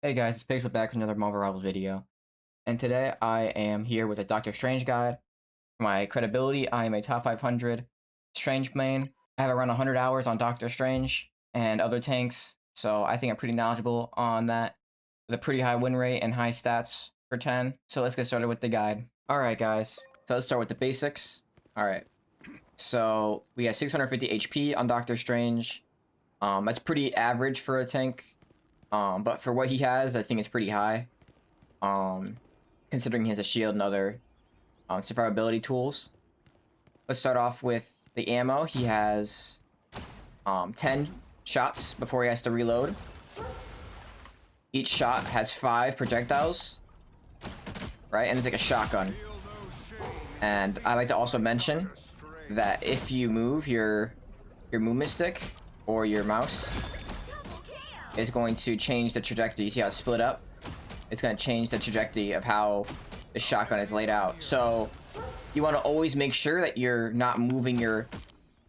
Hey guys, it's Pixel back with another Marvel Rivals video. And today I am here with a Doctor Strange guide. For my credibility, I am a top 500 Strange main. I have around 100 hours on Doctor Strange and other tanks, so I think I'm pretty knowledgeable on that. With a pretty high win rate and high stats for 10. So let's get started with the guide. Alright guys, so let's start with the basics. Alright, so we have 650 HP on Doctor Strange. That's pretty average for a tank. But for what he has, I think it's pretty high. Considering he has a shield and other survivability tools. Let's start off with the ammo. He has 10 shots before he has to reload. Each shot has 5 projectiles, right? And it's like a shotgun. And I like to also mention that if you move your movement stick or your mouse, is going to change the trajectory. You see how it's split up? It's going to change the trajectory of how the shotgun is laid out. So you want to always make sure that you're not moving your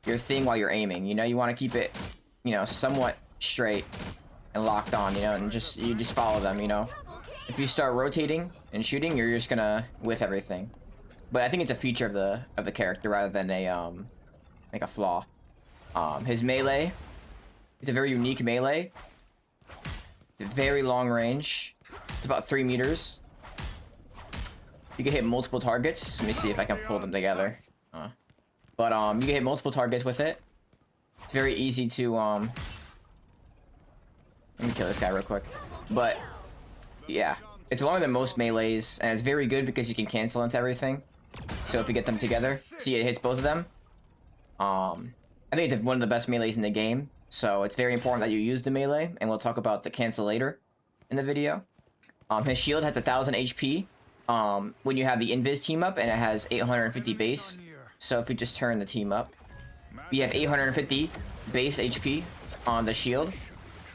thing while you're aiming. You know, you want to keep it, you know, somewhat straight and locked on, you know, and you just follow them, you know. If you start rotating and shooting, you're just gonna whiff everything. But I think it's a feature of the character rather than a like a flaw. His melee is a very unique melee. Very long range. It's about 3 meters. You can hit multiple targets. Let me see if I can pull them together. You can hit multiple targets with it. It's very easy to let me kill this guy real quick. But yeah, it's longer than most melees, and it's very good because you can cancel into everything. So if you get them together, see, it hits both of them. I think it's one of the best melees in the game. So it's very important that you use the melee, and we'll talk about the cancel later in the video. His shield has 1000 HP when you have the Invis team up, and it has 850 base. So if you just turn the team up, we have 850 base HP on the shield.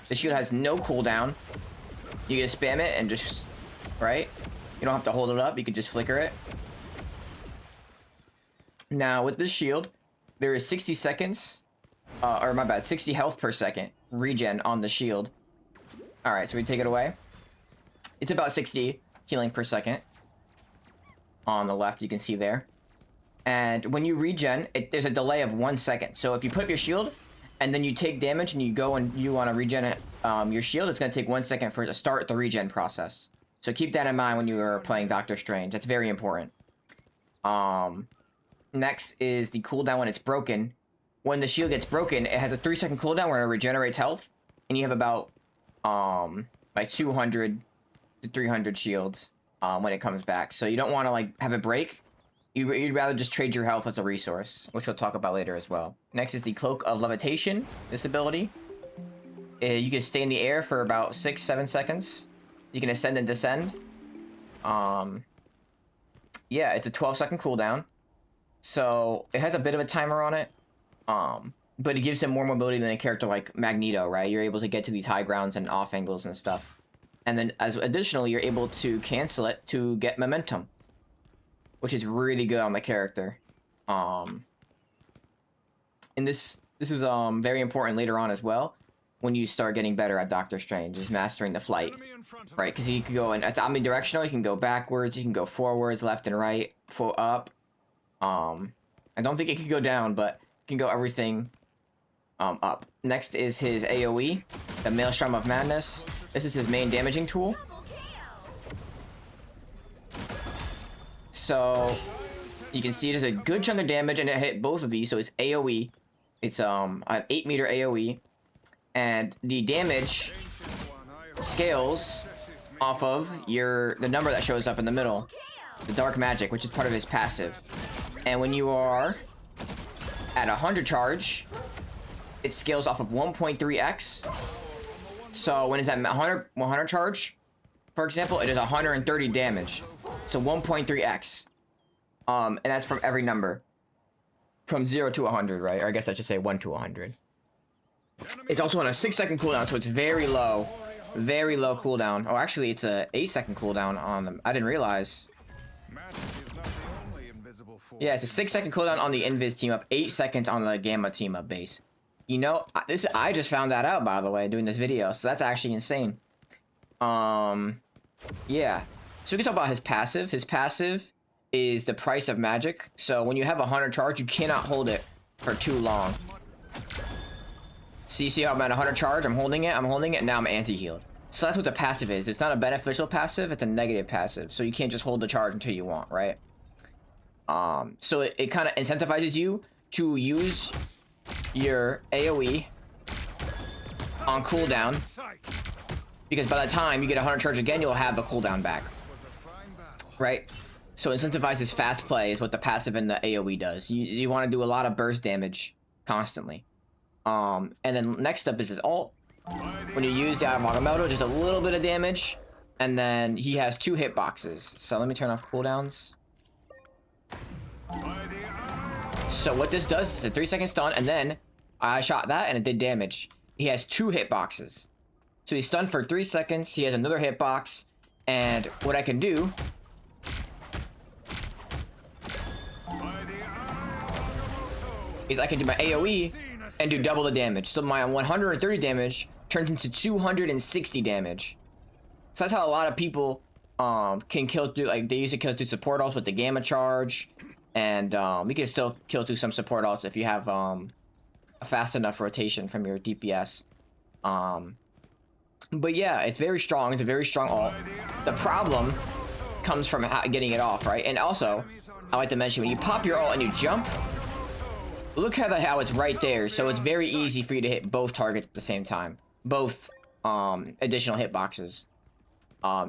The shield has no cooldown. You can spam it and just, right? You don't have to hold it up, you can just flicker it. Now with this shield, there is 60 seconds. 60 health per second regen on the shield. Alright, so we take it away. It's about 60 healing per second. On the left, you can see there. And when you regen, there's a delay of 1 second. So if you put up your shield, and then you take damage, and you go and you want to regen it, your shield, it's going to take 1 second for it to start the regen process. So keep that in mind when you are playing Doctor Strange. That's very important. Next is the cooldown when it's broken. When the shield gets broken, it has a 3-second cooldown where it regenerates health, and you have about like 200 to 300 shields when it comes back. So you don't want to like have it break. You'd rather just trade your health as a resource, which we'll talk about later as well. Next is the Cloak of Levitation. This ability, you can stay in the air for about 6-7 seconds. You can ascend and descend. Yeah, it's a 12-second cooldown, so it has a bit of a timer on it. But it gives him more mobility than a character like Magneto, right? You're able to get to these high grounds and off angles and stuff. And then additionally, you're able to cancel it to get momentum, which is really good on the character. And this is very important later on as well, when you start getting better at Doctor Strange, is mastering the flight, right? Because you can go in omnidirectional, you can go backwards, you can go forwards, left and right, up. I don't think it can go down, but can go everything up. Next is his AoE, the Maelstrom of Madness. This is his main damaging tool. So you can see it does a good chunk of damage, and it hit both of these. So it's AoE. It's an 8-meter AoE, and the damage scales off of the number that shows up in the middle, the dark magic, which is part of his passive. And when you are at 100 charge, it scales off of 1.3x. So when it's at 100 charge, for example, it is 130 damage. So 1.3x. And that's from every number. From 0 to 100, right? Or I guess I should say 1 to 100. It's also on a 6-second cooldown, so it's very low. Very low cooldown. Oh, actually, it's a 8-second cooldown on them. I didn't realize. Yeah, it's a 6-second cooldown on the Invis team up, 8 seconds on the Gamma team up base. You know, I just found that out, by the way, doing this video, so that's actually insane. Yeah. So we can talk about his passive. His passive is the price of magic. So when you have a 100 charge, you cannot hold it for too long. So you see how I'm at 100 charge? I'm holding it, and now I'm anti-healed. So that's what the passive is. It's not a beneficial passive, it's a negative passive. So you can't just hold the charge until you want, right? So it kind of incentivizes you to use your AoE on cooldown, because by the time you get 100 charge again, you'll have the cooldown back, right? So incentivizes fast play is what the passive and the AoE does. You want to do a lot of burst damage constantly. And then next up is his ult. When you use the Agamotto, just a little bit of damage, and then he has 2 hitboxes. So let me turn off cooldowns. So what this does is a 3-second stun, and then I shot that and it did damage. He has 2 hitboxes. So he's stunned for 3 seconds, he has another hitbox, and what I can do is I can do my AoE and do double the damage. So my 130 damage turns into 260 damage. So that's how a lot of people can kill through, like they used to kill through support ults with the gamma charge, and we can still kill through some support ults if you have a fast enough rotation from your DPS. But yeah, it's very strong. It's a very strong ult. The problem comes from getting it off, right? And also, I like to mention, when you pop your ult and you jump, look how it's right there. So it's very easy for you to hit both targets at the same time. Both additional hitboxes.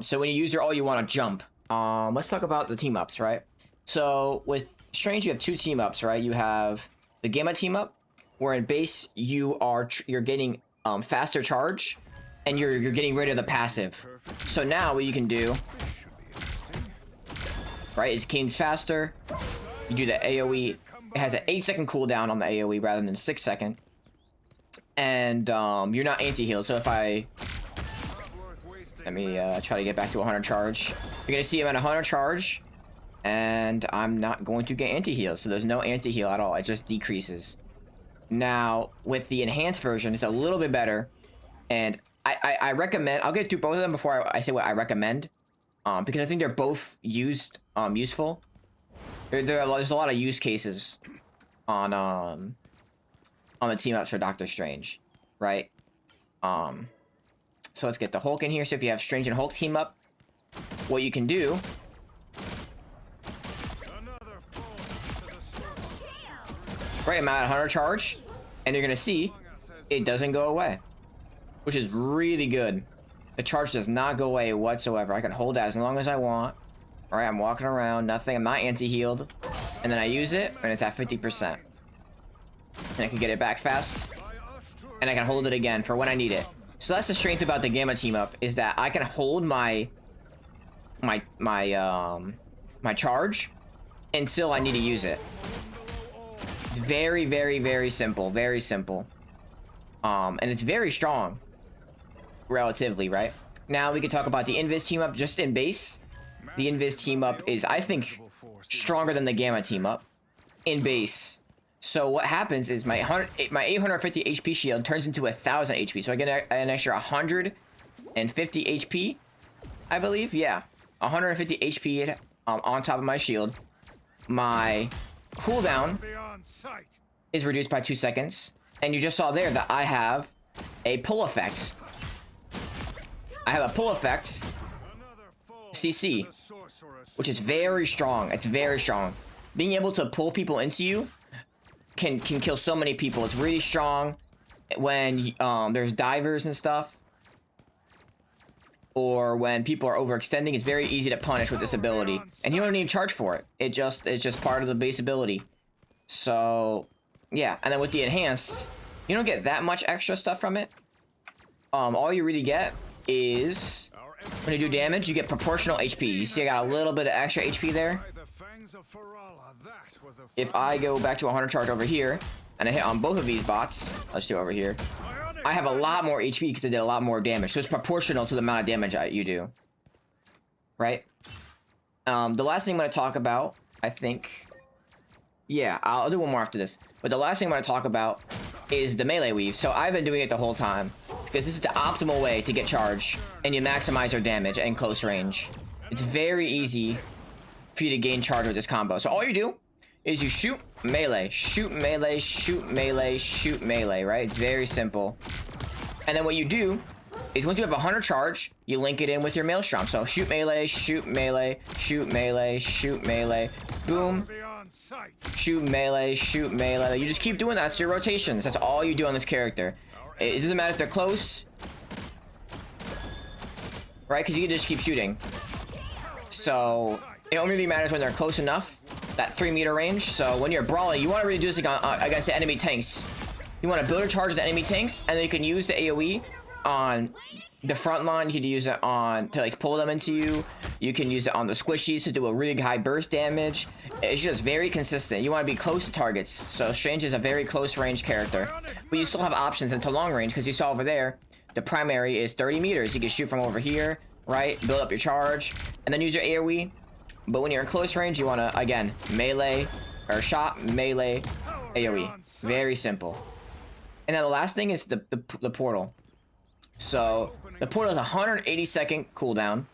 So when you use your ult, you want to jump. Let's talk about the team ups, right? So with Strange, you have 2 team ups, right? You have the Gamma team up, where in base you're getting faster charge, and you're getting rid of the passive. So now what you can do, right, is Kane's faster. You do the AoE. It has an 8-second cooldown on the AoE rather than 6-second. And you're not anti-healed. So if let me try to get back to 100 charge. You're gonna see I'm at 100 charge, and I'm not going to get anti-heal. So there's no anti-heal at all. It just decreases. Now with the enhanced version, it's a little bit better, and I recommend. I'll get through both of them before I say what I recommend, because I think they're both useful. There's a lot of use cases on the team ups for Doctor Strange, right? So let's get the Hulk in here. So if you have Strange and Hulk team up, what you can do right, I'm at 100 charge, and you're gonna see it doesn't go away, which is really good. The charge does not go away whatsoever. I can hold that as long as I want. All right, I'm walking around, nothing. I'm not anti-healed, and then I use it, and it's at 50%. And I can get it back fast, and I can hold it again for when I need it. So that's the strength about the Gamma team up, is that I can hold my charge until I need to use it. It's very, very, very simple. Very simple. And it's very strong, relatively, right? Now we can talk about the Invis team up just in base. The Invis team up is, I think, stronger than the Gamma team up in base. So what happens is my 850 HP shield turns into 1000 HP. So I get an extra 150 HP, I believe. Yeah, 150 HP on top of my shield. My cooldown is reduced by 2 seconds. And you just saw there that I have a pull effect. I have a pull effect, CC, which is very strong. It's very strong. Being able to pull people into you can kill so many people. It's really strong when there's divers and stuff, or when people are overextending. It's very easy to punish with this ability, and you don't need to charge for it. It's just part of the base ability. So yeah, and then with the enhanced, you don't get that much extra stuff from it. All you really get is when you do damage, you get proportional HP. You see I got a little bit of extra HP there. If I go back to 100 charge over here, and I hit on both of these bots, let's do over here, I have a lot more HP because I did a lot more damage. So it's proportional to the amount of damage you do. Right? The last thing I'm going to talk about, I think... Yeah, I'll do one more after this. But the last thing I'm going to talk about is the melee weave. So I've been doing it the whole time. because this is the optimal way to get charge and you maximize your damage in close range. It's very easy for you to gain charge with this combo. So all you do is you shoot melee, shoot melee, shoot melee, shoot melee, right? It's very simple. And then what you do is once you have 100 charge, you link it in with your Maelstrom. So shoot melee, shoot melee, shoot melee, shoot melee, boom. Shoot melee, shoot melee. You just keep doing that. It's your rotations. That's all you do on this character. It doesn't matter if they're close, right? Because you can just keep shooting. So it only really matters when they're close enough, that 3-meter range. So when you're brawling, you want to really do this like against the enemy tanks. You want to build a charge of the enemy tanks, and then you can use the AoE on the front line. You can use it on to like pull them into you. You can use it on the squishies to do a really high burst damage. It's just very consistent. You want to be close to targets. So Strange is a very close range character, but you still have options into long range because you saw over there the primary is 30 meters. You can shoot from over here, right? Build up your charge and then use your AoE. But when you're in close range, you want to again melee or shot melee AoE. Very simple. And then the last thing is the portal. So the portal is a 180-second cooldown,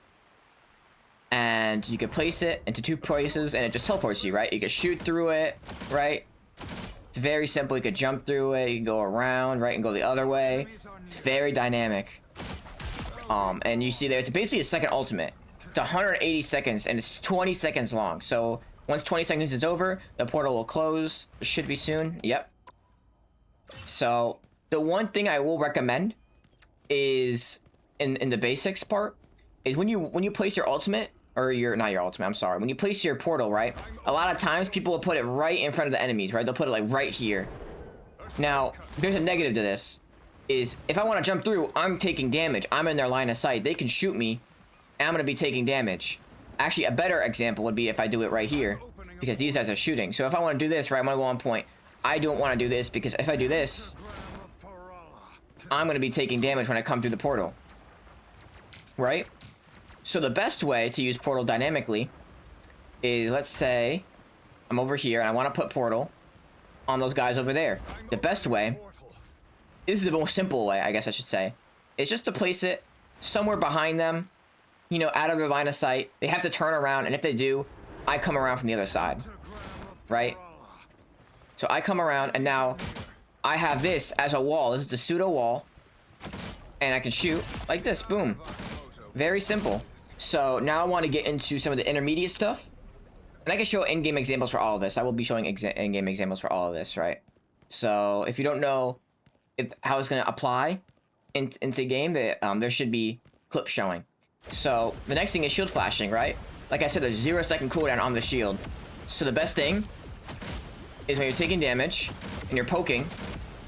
and you can place it into 2 places, and it just teleports you, right? You can shoot through it, right? It's very simple. You can jump through it. You can go around, right, and go the other way. It's very dynamic. And you see there, it's basically a second ultimate. It's 180 seconds, and it's 20 seconds long. So once 20 seconds is over, the portal will close. It should be soon. Yep. So the one thing I will recommend is in the basics part is when you place your ultimate, or not your ultimate, I'm sorry, when you place your portal, right, a lot of times people will put it right in front of the enemies, right? They'll put it like right here. Now there's a negative to this, is if I want to jump through, I'm taking damage. I'm in their line of sight. They can shoot me and I'm going to be taking damage. Actually, a better example would be if I do it right here, because these guys are shooting. So if I want to do this, right, I'm going to go on point. I don't want to do this, because if I do this, I'm going to be taking damage when I come through the portal, right? So the best way to use portal dynamically is, let's say I'm over here and I want to put portal on those guys over there. The best way, this is the most simple way, I guess I should say, is just to place it somewhere behind them, you know, out of their line of sight. They have to turn around, and if they do, I come around from the other side, right? So I come around, and now I have this as a wall. This is the pseudo wall, and I can shoot like this. Boom. Very simple. So now I want to get into some of the intermediate stuff, and I can show in-game examples for all of this. I will be showing in-game examples for all of this, right? So if you don't know how it's going to apply into game, there should be clips showing. So the next thing is shield flashing, right? Like I said, there's 0-second cooldown on the shield. So the best thing is when you're taking damage and you're poking.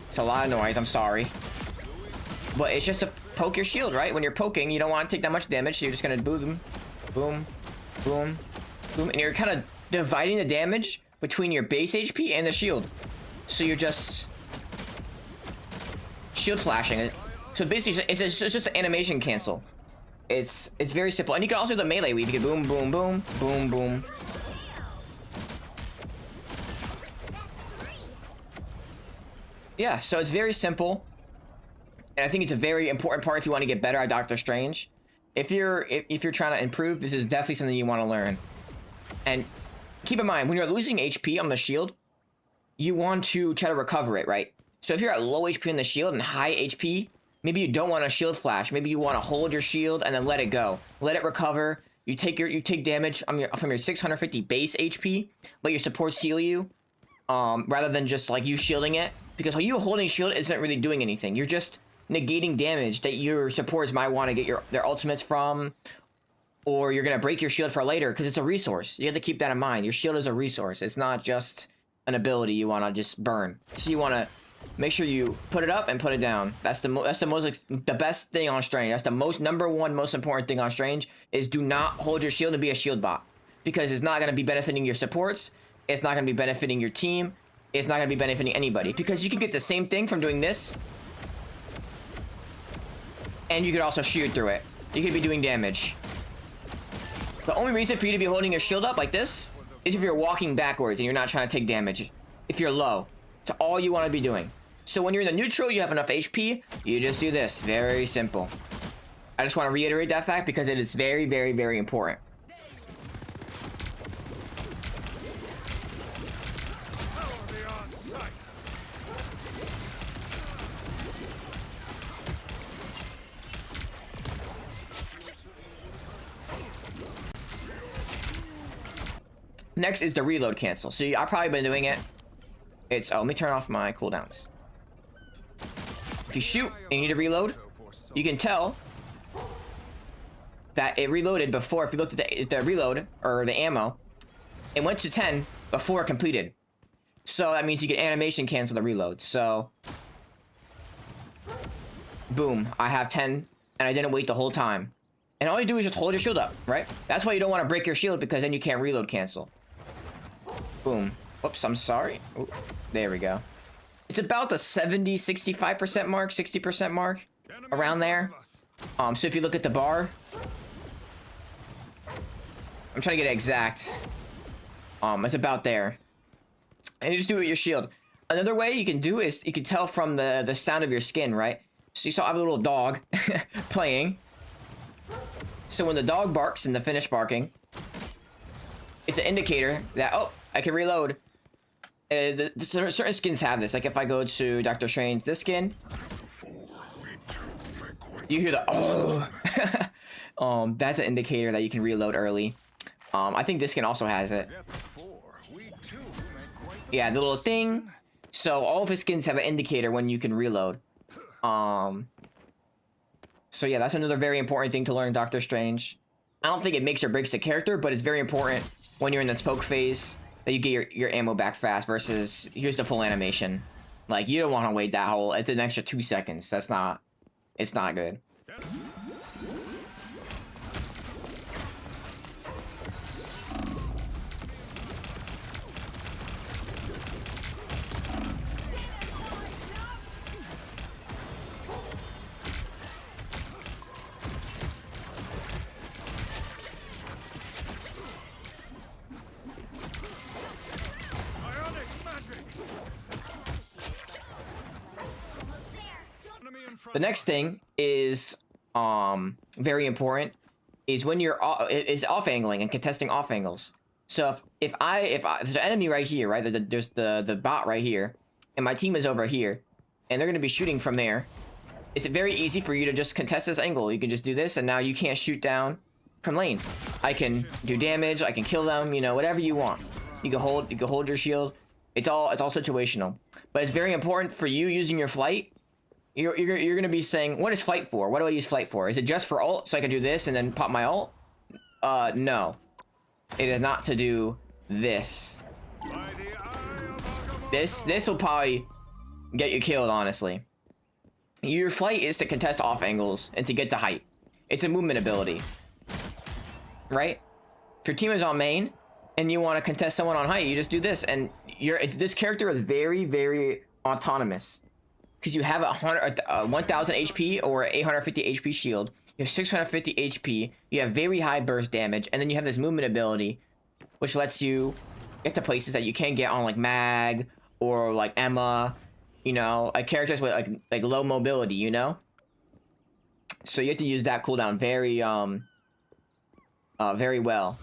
It's a lot of noise, I'm sorry, but it's just to poke your shield, right? When you're poking, you don't want to take that much damage, so you're just gonna boom, boom, boom, boom, and you're kind of dividing the damage between your base HP and the shield. So you're just shield flashing it. So basically, it's just an animation cancel. It's very simple, and you can also do the melee weave. You can boom, boom, boom, boom, boom. Yeah, so it's very simple, and I think it's a very important part if you want to get better at Doctor Strange. If you're trying to improve, this is definitely something you want to learn. And keep in mind, when you're losing HP on the shield, you want to try to recover it, right? So if you're at low HP on the shield and high HP, maybe you don't want a shield flash. Maybe you want to hold your shield and then let it go. Let it recover. You take damage from your 650 base HP, let your supports heal you, rather than just like you shielding it. Because you holding shield isn't really doing anything. You're just negating damage that your supports might want to get their ultimates from, or you're gonna break your shield for later because it's a resource. You have to keep that in mind. Your shield is a resource. It's not just an ability you want to just burn. So you want to make sure you put it up and put it down. That's the best thing on Strange. That's the number one most important thing on Strange, is do not hold your shield and be a shield bot, because it's not gonna be benefiting your supports. It's not gonna be benefiting your team. It's not going to be benefiting anybody, because you can get the same thing from doing this, and you could also shoot through it. You could be doing damage. The only reason for you to be holding your shield up like this is if you're walking backwards and you're not trying to take damage. If you're low, it's all you want to be doing. So when you're in the neutral, you have enough HP, you just do this. Very simple. I just want to reiterate that fact because it is very, very, very important. Next is the reload cancel. So I've probably been doing it. It's, oh, let me turn off my cooldowns. If you shoot and you need to reload, you can tell that it reloaded before. If you looked at the reload or the ammo, it went to 10 before it completed. So that means you can animation cancel the reload. So, boom, I have 10 and I didn't wait the whole time. And all you do is just hold your shield up, right? That's why you don't want to break your shield, because then you can't reload cancel. Boom. Whoops, I'm sorry. Ooh, there we go. It's about the 70, 65% mark, 60% mark, around there. So if you look at the bar, I'm trying to get it exact. It's about there. And you just do it with your shield. Another way you can do is you can tell from the sound of your skin, right? So you saw I have a little dog playing. So when the dog barks in the finish barking, it's an indicator that, oh, I can reload. Certain skins have this. Like if I go to Doctor Strange, this skin, you hear the oh. That's an indicator that you can reload early. I think this skin also has it. Yeah, the little thing. So all of his skins have an indicator when you can reload. So yeah, that's another very important thing to learn in Doctor Strange. I don't think it makes or breaks the character, but it's very important when you're in the smoke phase that you get your ammo back fast versus here's the full animation. Like, you don't want to wait that whole, it's an extra 2 seconds. That's not, it's not good. The next thing is very important is when you're off angling and contesting off angles. So if there's an enemy right here, right? There's the bot right here, and my team is over here, and they're gonna be shooting from there. It's very easy for you to just contest this angle. You can just do this, and now you can't shoot down from lane. I can do damage. I can kill them. You know, whatever you want. You can hold your shield. It's all situational. But it's very important for you using your flight. You're gonna be saying, what is flight for? What do I use flight for? Is it just for ult, so I can do this and then pop my ult? No. It is not to do this. This will probably get you killed, honestly. Your flight is to contest off angles and to get to height. It's a movement ability. Right? If your team is on main and you want to contest someone on height, you just do this, and this character is very, very autonomous. Because you have a 1000 HP or 850 HP shield, you have 650 HP, you have very high burst damage, and then you have this movement ability, which lets you get to places that you can't get on like Mag or like Emma, you know, like characters with like low mobility, you know. So you have to use that cooldown very very well.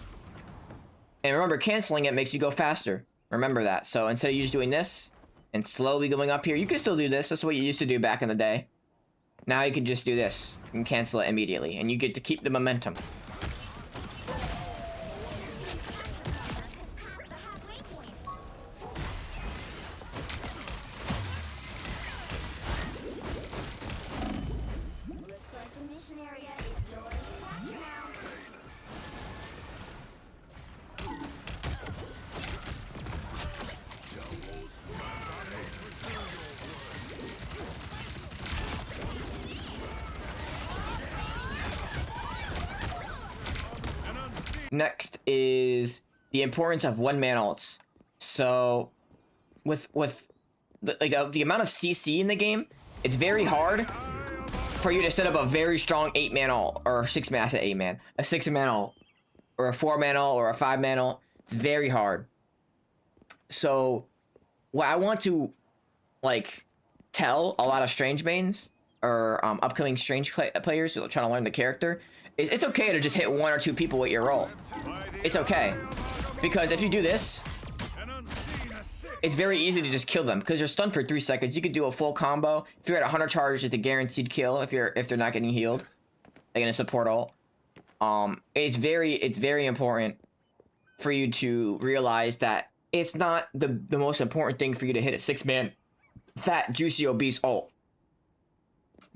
And remember, canceling it makes you go faster. Remember that. So instead of you just doing this and slowly going up here, you can still do this. That's what you used to do back in the day. Now you can just do this and cancel it immediately, and you get to keep the momentum. Next is the importance of one-man ults. So, with the amount of CC in the game, it's very hard for you to set up a very strong 8-man ult, or 6-man, I said 8-man, a 6-man ult, or a 4-man ult, or a 5-man ult. It's very hard. So, what I want to, like, tell a lot of Strange mains or upcoming Strange players who are trying to learn the character is it's okay to just hit 1 or 2 people with your ult. It's okay. Because if you do this, it's very easy to just kill them because you're stunned for 3 seconds. You could do a full combo. If you're at 100 charge, it's a guaranteed kill if they're not getting healed. Like in a support ult. It's very important for you to realize that it's not the most important thing for you to hit a 6-man fat juicy obese ult.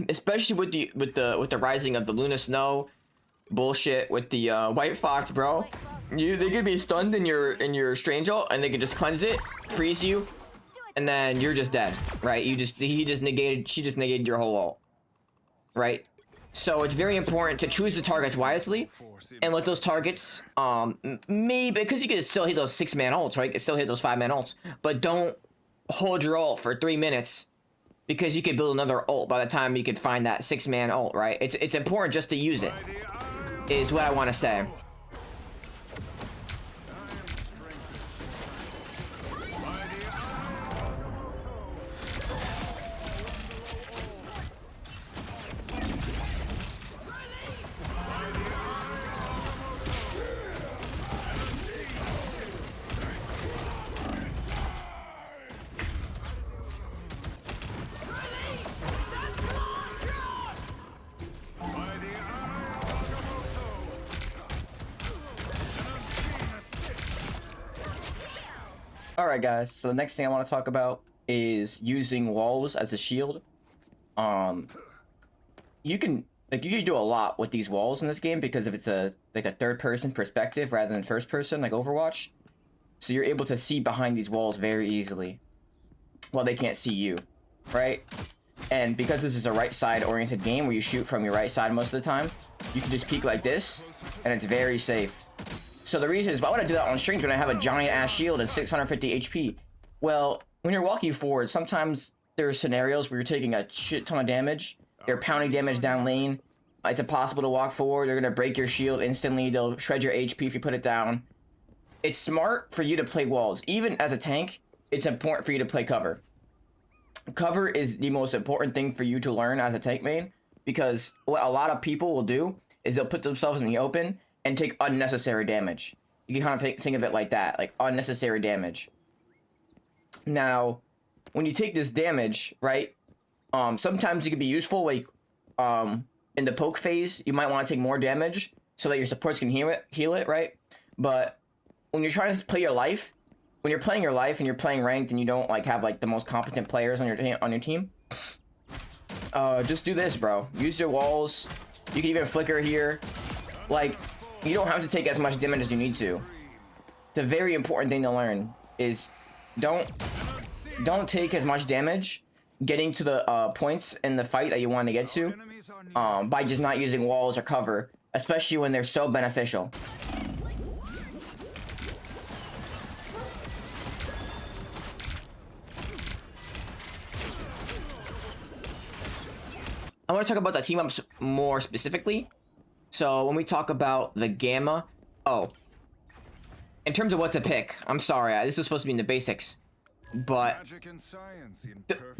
Especially with the rising of the Luna Snow bullshit with the White Fox, bro. They could be stunned in your Strange ult and they can just cleanse it, freeze you, and then you're just dead, right? she just negated your whole ult, right? So it's very important to choose the targets wisely and let those targets maybe because you can still hit those 6-man ults, right? You can still hit those 5-man ults, but don't hold your ult for 3 minutes because you could build another ult by the time you could find that 6-man ult, right? It's important just to use it, is what I want to say. Alright guys, so the next thing I want to talk about is using walls as a shield. You can do a lot with these walls in this game because if it's a third person perspective rather than first person like Overwatch. So you're able to see behind these walls very easily while they can't see you, right? And because this is a right side oriented game where you shoot from your right side most of the time, you can just peek like this and it's very safe. So the reason is, why would I do that on Strange when I have a giant ass shield and 650 HP? Well, when you're walking forward, sometimes there are scenarios where you're taking a shit ton of damage. They're pounding damage down lane. It's impossible to walk forward. They're gonna break your shield instantly. They'll shred your HP if you put it down. It's smart for you to play walls. Even as a tank, it's important for you to play cover. Cover is the most important thing for you to learn as a tank main, because what a lot of people will do is they'll put themselves in the open and take unnecessary damage. You can kind of think of it like that, like unnecessary damage. Now, when you take this damage, right, sometimes it can be useful, like, in the poke phase, you might want to take more damage so that your supports can heal it, right? But when you're trying to play your life, when you're playing your life and you're playing ranked and you don't, like, have, like, the most competent players on your team, just do this, bro. Use your walls. You can even flicker here. Like, you don't have to take as much damage as you need to. It's a very important thing to learn, is don't take as much damage getting to the points in the fight that you want to get to by just not using walls or cover, especially when they're so beneficial. I want to talk about the team ups more specifically. So when we talk about the Gamma, in terms of what to pick, I'm sorry, this is supposed to be in the basics, but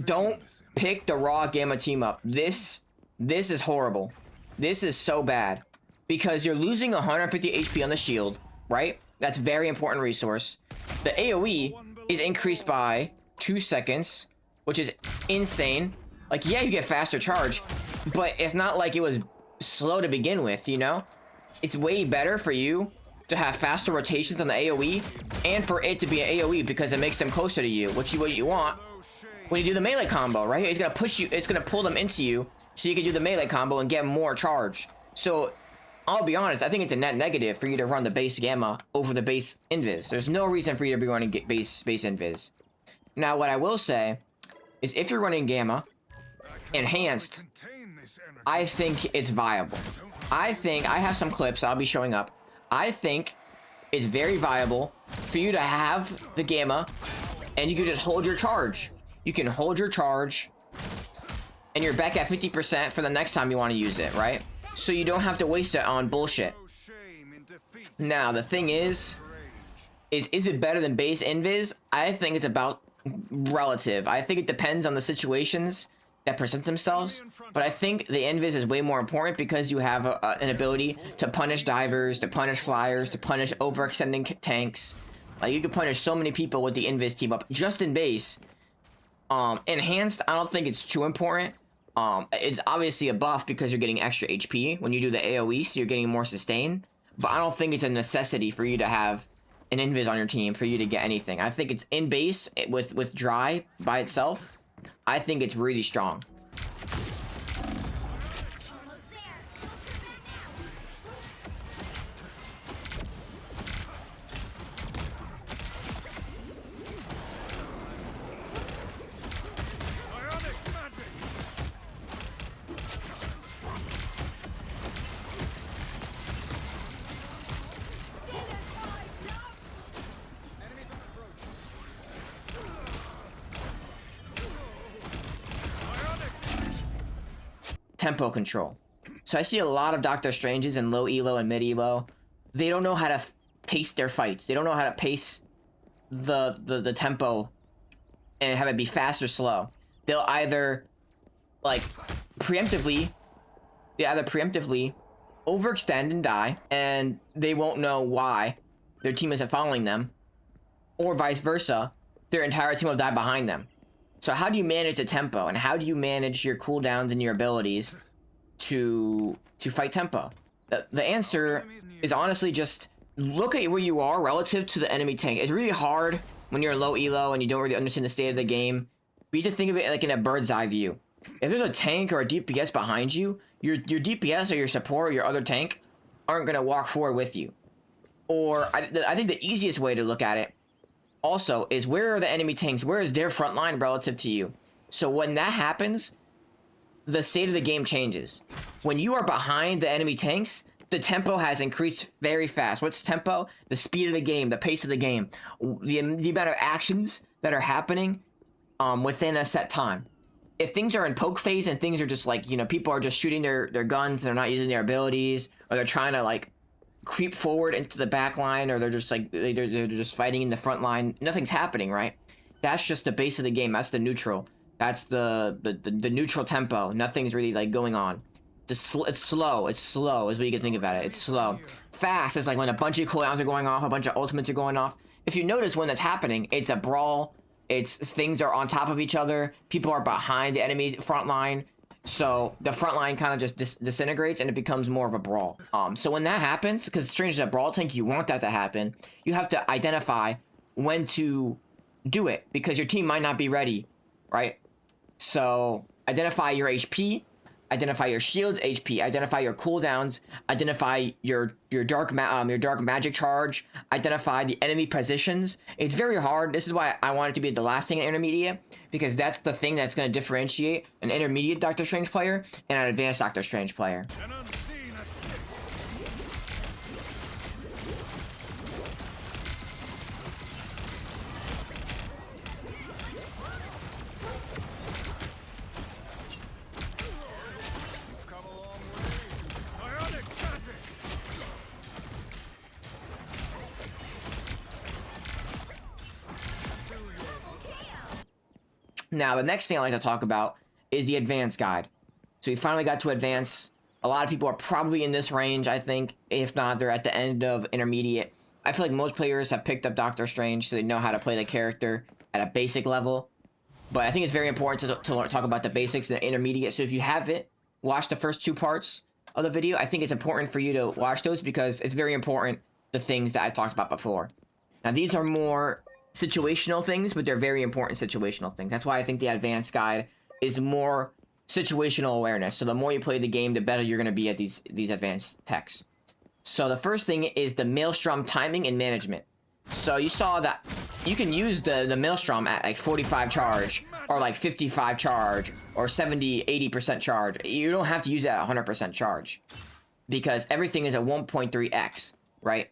don't pick the raw Gamma team up. This is horrible. This is so bad because you're losing 150 HP on the shield, right? That's a very important resource. The AoE is increased by 2 seconds, which is insane. Like, yeah, you get faster charge, but it's not like it was slow to begin with, you know? It's way better for you to have faster rotations on the AoE and for it to be an AoE because it makes them closer to you, what you want when you do the melee combo, right? It's gonna push you, it's gonna pull them into you so you can do the melee combo and get more charge. So I'll be honest, I think it's a net negative for you to run the base Gamma over the base Invis. There's no reason for you to be running base Invis. Now what I will say is if you're running Gamma enhanced, I think it's viable. I have some clips I'll be showing up. I think it's very viable for you to have the Gamma and you can just hold your charge. You can hold your charge and you're back at 50% for the next time you want to use it, right? So you don't have to waste it on bullshit. Now, the thing is it better than base Invis? I think it's about relative. I think it depends on the situations that present themselves, but I think the invis is way more important because you have an ability to punish divers, to punish flyers, to punish overextending tanks. Like, you can punish so many people with the invis team up just in base. Enhanced, I don't think it's too important. It's obviously a buff because you're getting extra HP when you do the AoE, so you're getting more sustain, but I don't think it's a necessity for you to have an invis on your team for you to get anything. I think it's in base with dry by itself. I think it's really strong. Tempo control. So I see a lot of Doctor Stranges in low elo and mid elo. They don't know how to pace their fights. They don't know how to pace the tempo and have it be fast or slow. They'll either like preemptively overextend and die, and they won't know why their team isn't following them, or vice versa, their entire team will die behind them. So how do you manage the tempo, and how do you manage your cooldowns and your abilities to fight tempo? The answer is honestly just look at where you are relative to the enemy tank. It's really hard when you're in low elo and you don't really understand the state of the game. But you just think of it like in a bird's eye view. If there's a tank or a DPS behind you, your DPS or your support or your other tank aren't going to walk forward with you. Or I think the easiest way to look at it also is, where are the enemy tanks? Where is their front line relative to you? So when that happens, the state of the game changes. When you are behind the enemy tanks, the tempo has increased very fast. What's tempo? The speed of the game, the pace of the game, the amount of actions that are happening within a set time. If things are in poke phase and things are just like, you know, people are just shooting their guns, they're not using their abilities, or they're trying to like creep forward into the back line, or they're just like they're just fighting in the front line, nothing's happening, right? That's just the base of the game. That's the neutral. That's the neutral tempo. Nothing's really like going on. It's slow. It's slow is what you can think about it. It's slow. Fast is like when a bunch of cooldowns are going off, a bunch of ultimates are going off. If you notice when that's happening, it's a brawl. It's things are on top of each other. People are behind the enemy front line. So the front line kind of just disintegrates and it becomes more of a brawl. So when that happens, because Strange is a brawl tank, you want that to happen. You have to identify when to do it because your team might not be ready, right? So identify your HP, identify your shield's HP, identify your cooldowns, identify your dark magic charge, identify the enemy positions. It's very hard. This is why I want it to be the last thing in intermediate, because that's the thing that's going to differentiate an intermediate Doctor Strange player and an advanced Doctor Strange player. Now, the next thing I like to talk about is the advanced guide. So we finally got to advance. A lot of people are probably in this range, I think. If not, they're at the end of intermediate. I feel like most players have picked up Doctor Strange, so they know how to play the character at a basic level. But I think it's very important to talk about the basics and the intermediate. So if you haven't watched the first two parts of the video, I think it's important for you to watch those because it's very important, the things that I talked about before. Now, these are more situational things, but they're very important situational things. That's why I think the advanced guide is more situational awareness. So the more you play the game, the better you're going to be at these advanced techs. So the first thing is the Maelstrom timing and management. So you saw that you can use the Maelstrom at like 45 charge, or like 55 charge, or 70-80% charge. You don't have to use it at 100% charge, because everything is at 1.3x, right?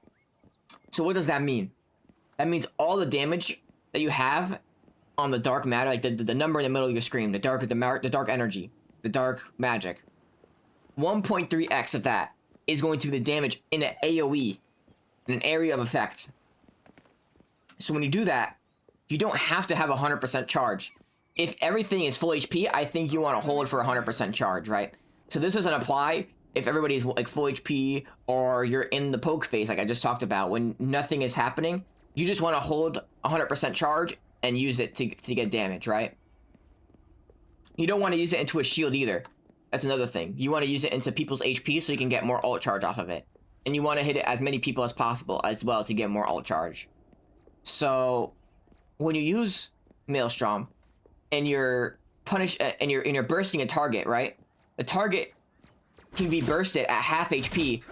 So what does that mean? That means all the damage that you have on the dark matter, like the number in the middle of your screen, the dark energy, the dark magic, 1.3x of that is going to be the damage in an AoE, in an area of effect. So when you do that, you don't have to have 100% charge. If everything is full HP, I think you want to hold for 100% charge, right? So this doesn't apply if everybody's like full HP or you're in the poke phase like I just talked about. When nothing is happening, you just want to hold 100% charge and use it to get damage, right? You don't want to use it into a shield either. That's another thing. You want to use it into people's HP so you can get more ult charge off of it. And you want to hit it as many people as possible as well to get more ult charge. So when you use Maelstrom and you're you're bursting a target, right? The target can be bursted at half HP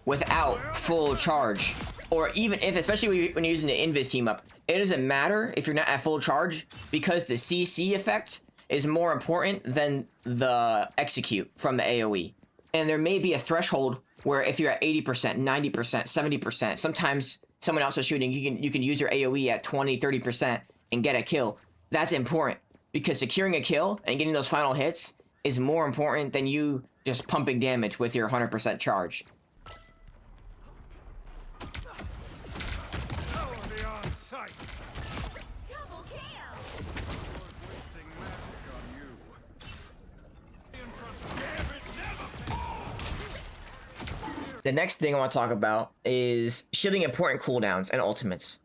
without full charge. Or even if, especially when you're using the Invis team up, it doesn't matter if you're not at full charge because the CC effect is more important than the execute from the AoE. And there may be a threshold where if you're at 80%, 90%, 70%, sometimes someone else is shooting, you can use your AoE at 20, 30% and get a kill. That's important because securing a kill and getting those final hits is more important than you just pumping damage with your 100% charge. The next thing I want to talk about is shielding important cooldowns and ultimates.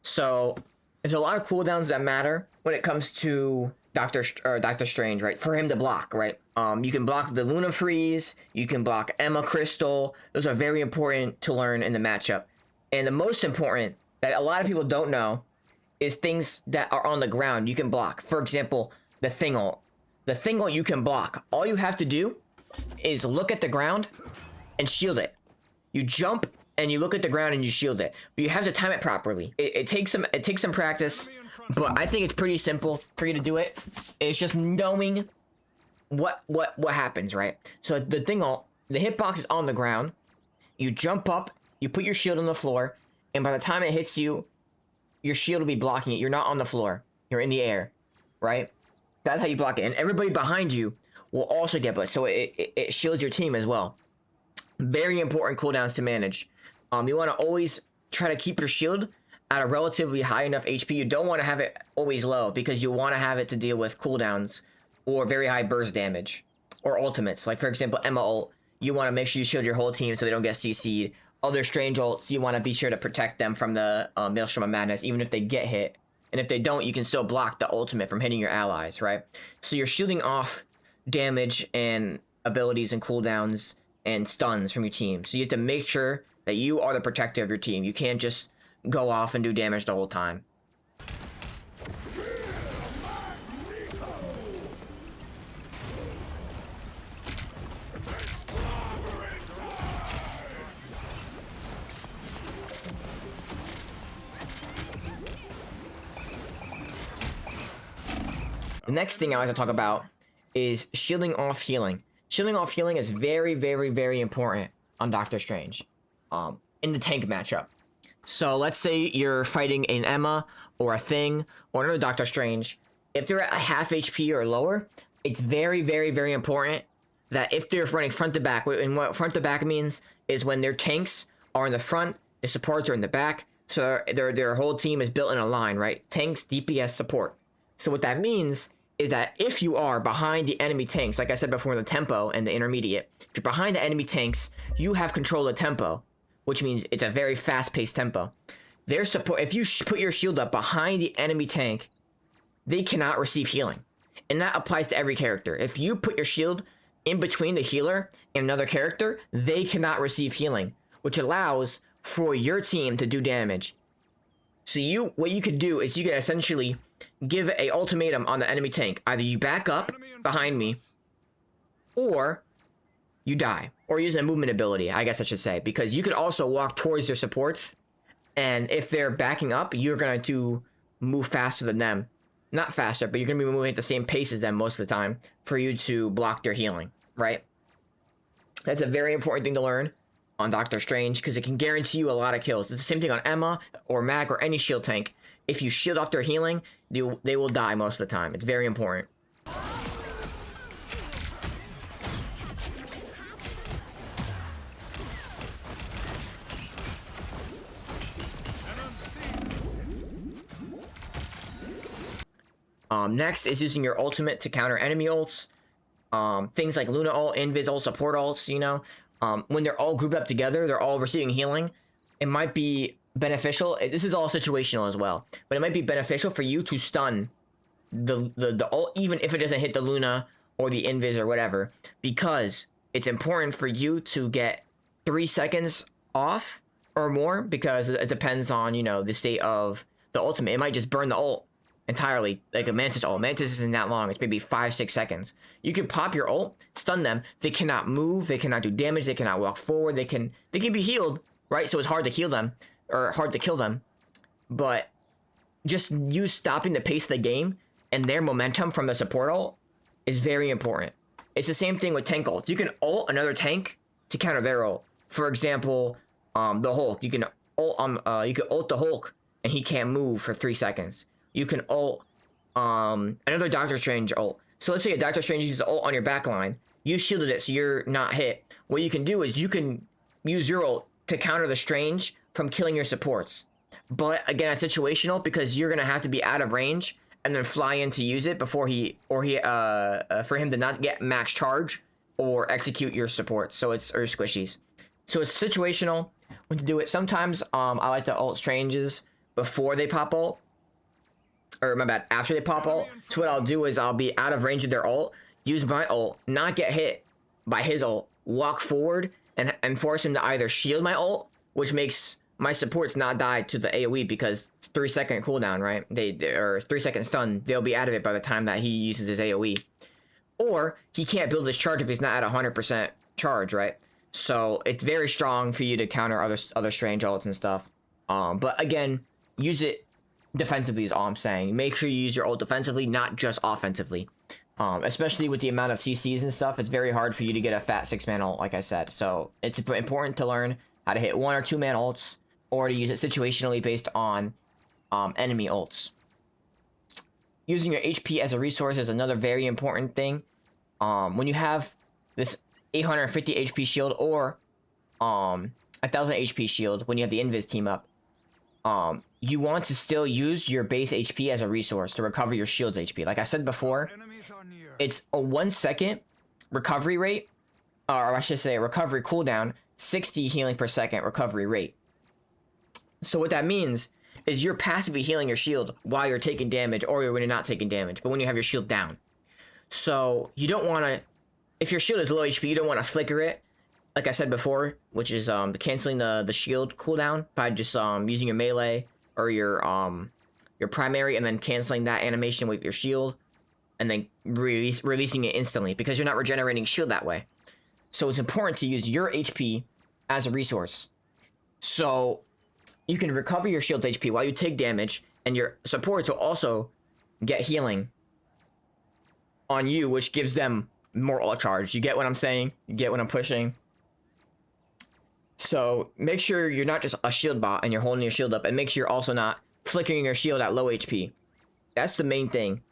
So there's a lot of cooldowns that matter when it comes to Doctor Strange, right? For him to block, right? You can block the Luna Freeze, you can block Emma Crystal. Those are very important to learn in the matchup. And the most important that a lot of people don't know is things that are on the ground you can block. For example, the Thing ult. The Thing ult you can block. All you have to do is look at the ground and shield it. You jump and you look at the ground and you shield it, but you have to time it properly. It takes some practice, but I think it's pretty simple for you to do it. It's just knowing what happens, right? So the Thing ult, the hitbox is on the ground. You jump up, you put your shield on the floor, and by the time it hits you, your shield will be blocking it. You're not on the floor. You're in the air, right? That's how you block it. And everybody behind you will also get blitzed, so it shields your team as well. Very important cooldowns to manage. You want to always try to keep your shield at a relatively high enough HP. You don't want to have it always low because you want to have it to deal with cooldowns or very high burst damage or ultimates. Like for example, Emma ult, you want to make sure you shield your whole team so they don't get CC'd. Other Strange ults, you want to be sure to protect them from the Maelstrom of Madness, even if they get hit. And if they don't, you can still block the ultimate from hitting your allies, right? So you're shielding off damage and abilities and cooldowns and stuns from your team. So you have to make sure that you are the protector of your team. You can't just go off and do damage the whole time. The next thing I like to talk about is shielding off healing. Shielding off healing is very, very, very important on Doctor Strange in the tank matchup. So let's say you're fighting an Emma or a Thing or another Doctor Strange. If they're at a half HP or lower, it's very, very, very important that if they're running front to back, and what front to back means is when their tanks are in the front, the supports are in the back, so their whole team is built in a line, right? Tanks, DPS, support. So what that means is that if you are behind the enemy tanks, like I said before, the tempo and the intermediate, if you're behind the enemy tanks, you have control of tempo, which means it's a very fast-paced tempo. Their support, if you put your shield up behind the enemy tank, they cannot receive healing. And that applies to every character. If you put your shield in between the healer and another character, they cannot receive healing, which allows for your team to do damage. So what you could do is you can essentially give a ultimatum on the enemy tank. Either you back up behind me, or you die. Or use a movement ability, I guess I should say. Because you could also walk towards their supports, and if they're backing up, you're going to move faster than them. Not faster, but you're going to be moving at the same pace as them most of the time for you to block their healing, right? That's a very important thing to learn on Doctor Strange, because it can guarantee you a lot of kills. It's the same thing on Emma or Mag or any shield tank. If you shield off their healing, they will die most of the time. It's very important. Next is using your ultimate to counter enemy ults. Things like Luna ult, Invis ult, support ults, you know. When they're all grouped up together, they're all receiving healing. It might be beneficial. This is all situational as well, but it might be beneficial for you to stun the ult, even if it doesn't hit the Luna or the Invis or whatever, because it's important for you to get 3 seconds off or more, because it depends on, you know, the state of the ultimate. It might just burn the ult entirely, like a Mantis ult. Mantis isn't that long. It's maybe 5-6 seconds. You can pop your ult, stun them. They cannot move. They cannot do damage. They cannot walk forward. They can be healed, right? So it's hard to heal them or hard to kill them. But just you stopping the pace of the game and their momentum from the support ult is very important. It's the same thing with tank ults. You can ult another tank to counter their ult. For example, the Hulk. You can ult the Hulk and he can't move for 3 seconds. You can ult another Doctor Strange ult. So let's say a Doctor Strange uses ult on your backline. You shielded it so you're not hit. What you can do is you can use your ult to counter the Strange from killing your supports. But again, it's situational because you're gonna have to be out of range and then fly in to use it before for him to not get max charge or execute your supports. So it's or squishies. So it's situational when to do it. Sometimes I like to ult Stranges before they pop ult. Or my bad, after they pop ult. So what I'll do is I'll be out of range of their ult, use my ult, not get hit by his ult, walk forward and force him to either shield my ult, which makes my supports not die to the AoE because it's 3 second cooldown, right? Or 3 second stun, they'll be out of it by the time that he uses his AoE. Or he can't build his charge if he's not at 100% charge, right? So it's very strong for you to counter other strange ults and stuff. But again, use it defensively is all I'm saying. Make sure you use your ult defensively, not just offensively. Especially with the amount of CCs and stuff, it's very hard for you to get a fat 6-man ult, like I said. So it's important to learn how to hit 1 or 2-man ults, or to use it situationally based on enemy ults. Using your HP as a resource is another very important thing. When you have this 850 HP shield or 1000 HP shield, when you have the Invis team up, you want to still use your base HP as a resource to recover your shield's HP. Like I said before, it's a 1 second recovery rate, or I should say recovery cooldown, 60 healing per second recovery rate. So what that means is you're passively healing your shield while you're taking damage, or when you're not taking damage, but when you have your shield down. So you don't want to, if your shield is low HP, you don't want to flicker it, like I said before, which is canceling the shield cooldown by just using your melee or your primary, and then canceling that animation with your shield, and then releasing it instantly, because you're not regenerating shield that way. So it's important to use your HP as a resource. So you can recover your shield's HP while you take damage, and your supports will also get healing on you, which gives them more ult charge. You get what I'm saying? You get what I'm pushing? So make sure you're not just a shield bot and you're holding your shield up, and make sure you're also not flickering your shield at low HP. That's the main thing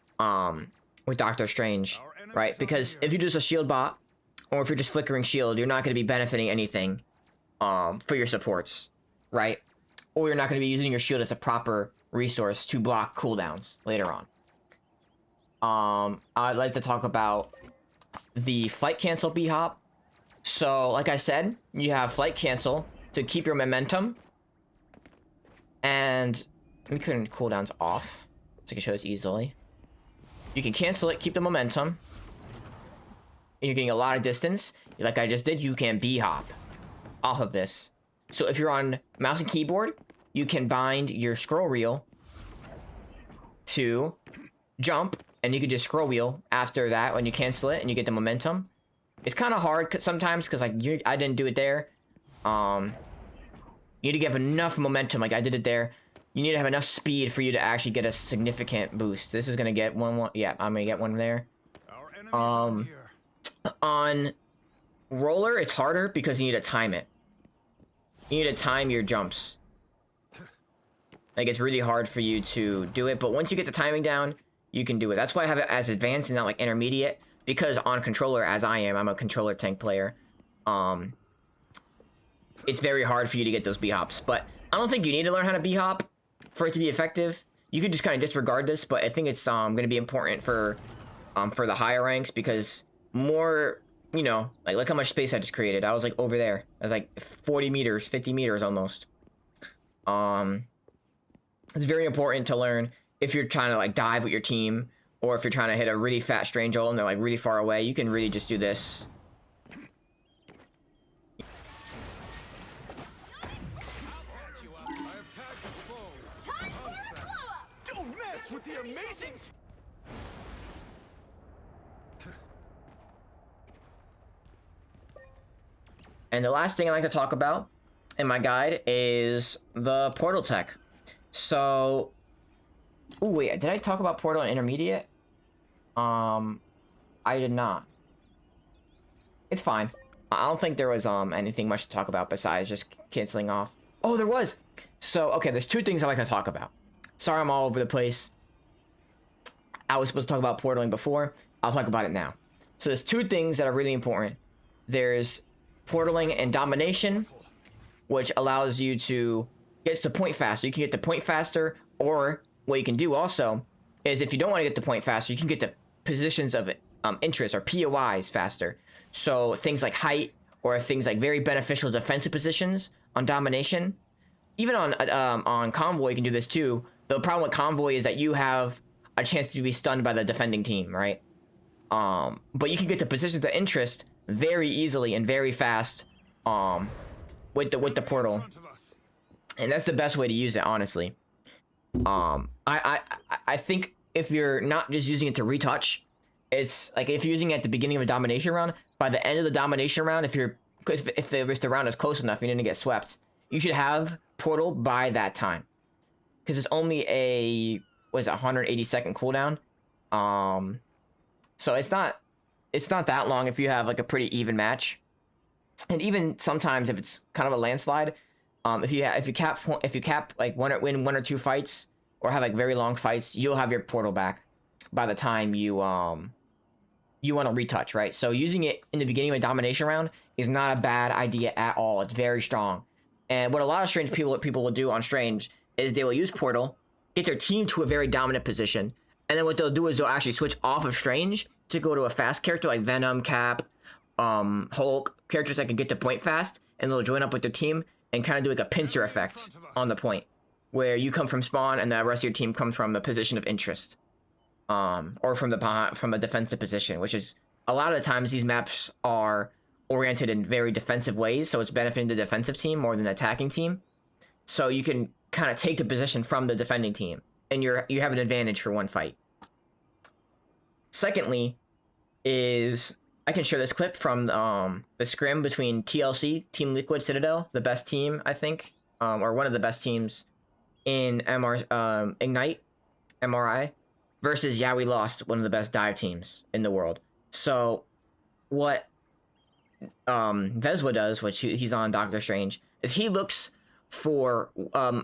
with Doctor Strange, right? Because if you're just a shield bot, or if you're just flickering shield, you're not going to be benefiting anything for your supports, right? Or you're not going to be using your shield as a proper resource to block cooldowns later on. I'd like to talk about the flight cancel B-hop. So, like I said, you have flight cancel to keep your momentum. And let me turn cooldowns off so I can show this easily. You can cancel it, keep the momentum. And you're getting a lot of distance. Like I just did, you can B-hop off of this. So if you're on mouse and keyboard, you can bind your scroll wheel to jump, and you can just scroll wheel after that when you cancel it, and you get the momentum. It's kind of hard sometimes because like I didn't do it there. You need to give enough momentum, like I did it there. You need to have enough speed for you to actually get a significant boost. This is gonna get one. Yeah, I'm gonna get one there. On roller, it's harder because you need to time it. You need to time your jumps. Like, it's really hard for you to do it, but once you get the timing down, you can do it. That's why I have it as advanced and not like intermediate, because on controller, as I am, I'm a controller tank player. It's very hard for you to get those B-hops, but I don't think you need to learn how to B-hop for it to be effective. You could just kind of disregard this, but I think it's going to be important for the higher ranks, because more, you know, like look how much space I just created. I was like over there. I was like 40 meters, 50 meters almost. It's very important to learn if you're trying to like dive with your team, or if you're trying to hit a really fat strange ult and they're like really far away. You can really just do this. Don't mess with the amazing. And the last thing I like to talk about in my guide is the portal tech. So, oh wait, did I talk about portal and intermediate? I did not. It's fine. I don't think there was anything much to talk about besides just canceling off. Oh, there was. So, okay, there's two things I like to talk about. Sorry, I'm all over the place. I was supposed to talk about portaling before. I'll talk about it now. So there's two things that are really important. There's portaling and domination, which allows you to get to the point faster. You can get to point faster, or what you can do also is if you don't want to get to point faster, you can get to positions of interest, or POIs, faster. So things like height, or things like very beneficial defensive positions on domination. Even on convoy, you can do this too. The problem with convoy is that you have a chance to be stunned by the defending team, right? But you can get to positions of interest very easily and very fast with the portal, and that's the best way to use it, honestly. I think if you're not just using it to retouch, it's like if you're using it at the beginning of a domination round, by the end of the domination round, if the round is close enough, you didn't get swept, you should have portal by that time, because it's only a 180-second cooldown. So it's not that long if you have like a pretty even match. And even sometimes if it's kind of a landslide, if you cap like win one or two fights, or have like very long fights, you'll have your portal back by the time you want to retouch, right? So using it in the beginning of a domination round is not a bad idea at all. It's very strong. And what a lot of strange people will do on strange is they will use portal, get their team to a very dominant position, and then what they'll do is they'll actually switch off of strange to go to a fast character like Venom, Cap, Hulk, characters that can get to point fast, and they'll join up with their team and kind of do like a pincer effect on the point, where you come from spawn and the rest of your team comes from the position of interest, or from a defensive position, which is a lot of the times these maps are oriented in very defensive ways, so it's benefiting the defensive team more than the attacking team. So you can kind of take the position from the defending team, and you have an advantage for one fight. Secondly, is I can share this clip from the scrim between TLC, Team Liquid Citadel, the best team, I think, or one of the best teams in Ignite, MRI, versus Yeah We Lost, one of the best dive teams in the world. So what Vezwa does, which he's on Doctor Strange, is he looks for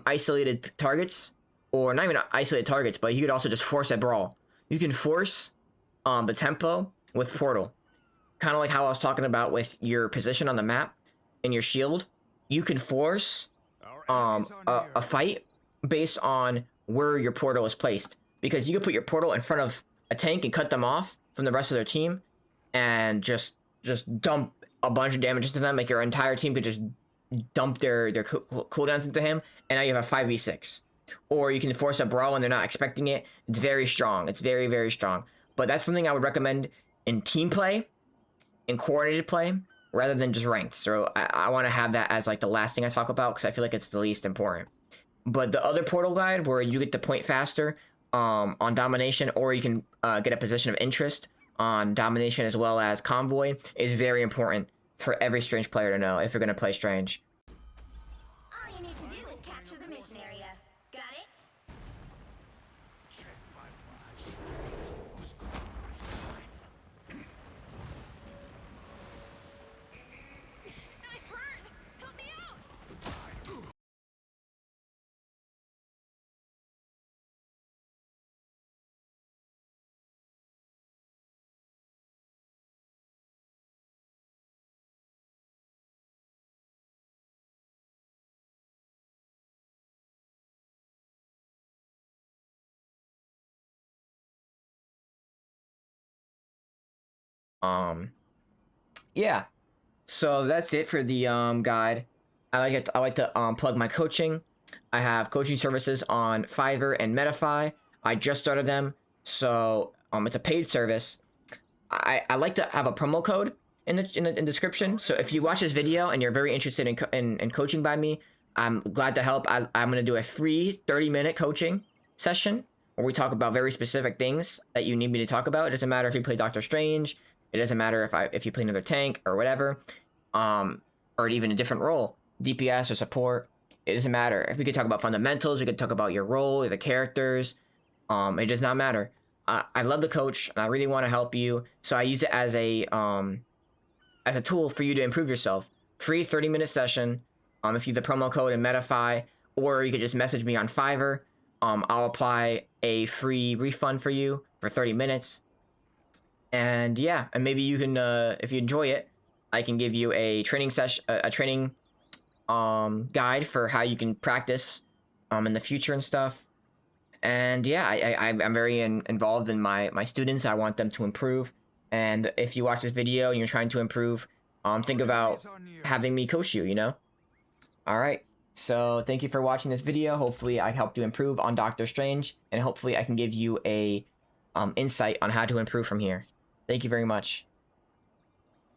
isolated targets, or not even isolated targets, but you could also just force a brawl. You can force the tempo with portal, kind of like how I was talking about with your position on the map and your shield. You can force a fight based on where your portal is placed, because you can put your portal in front of a tank and cut them off from the rest of their team, and just dump a bunch of damage into them. Like your entire team could just dump their cooldowns into him, and now you have a 5v6. Or you can force a brawl when they're not expecting it. It's very strong. It's very, very strong. But that's something I would recommend in team play, in coordinated play, rather than just ranked. So I want to have that as like the last thing I talk about, because I feel like it's the least important. But the other portal guide, where you get the point faster on domination, or you can get a position of interest on domination as well as convoy, is very important for every strange player to know if you're going to play strange. Yeah. So that's it for the guide. I like to plug my coaching. I have coaching services on Fiverr and Medify. I just started them, so it's a paid service. I like to have a promo code in the description. So if you watch this video and you're very interested in coaching by me, I'm glad to help. I'm gonna do a free 30-minute coaching session where we talk about very specific things that you need me to talk about. It doesn't matter if you play Doctor Strange. It doesn't matter if you play another tank or whatever, or even a different role, DPS or support. It doesn't matter. If we could talk about fundamentals, we could talk about your role, the characters. It does not matter. I love the coach, and I really want to help you. So I use it as a tool for you to improve yourself. Free 30-minute session. If you have the promo code in Medify, or you could just message me on Fiverr. I'll apply a free refund for you for 30 minutes. And yeah, and maybe you can, if you enjoy it, I can give you a training session, a training guide for how you can practice in the future and stuff. And yeah, I'm very involved in my students. I want them to improve. And if you watch this video and you're trying to improve, think about having me coach you, you know? All right. So thank you for watching this video. Hopefully I helped you improve on Doctor Strange, and hopefully I can give you a insight on how to improve from here. Thank you very much.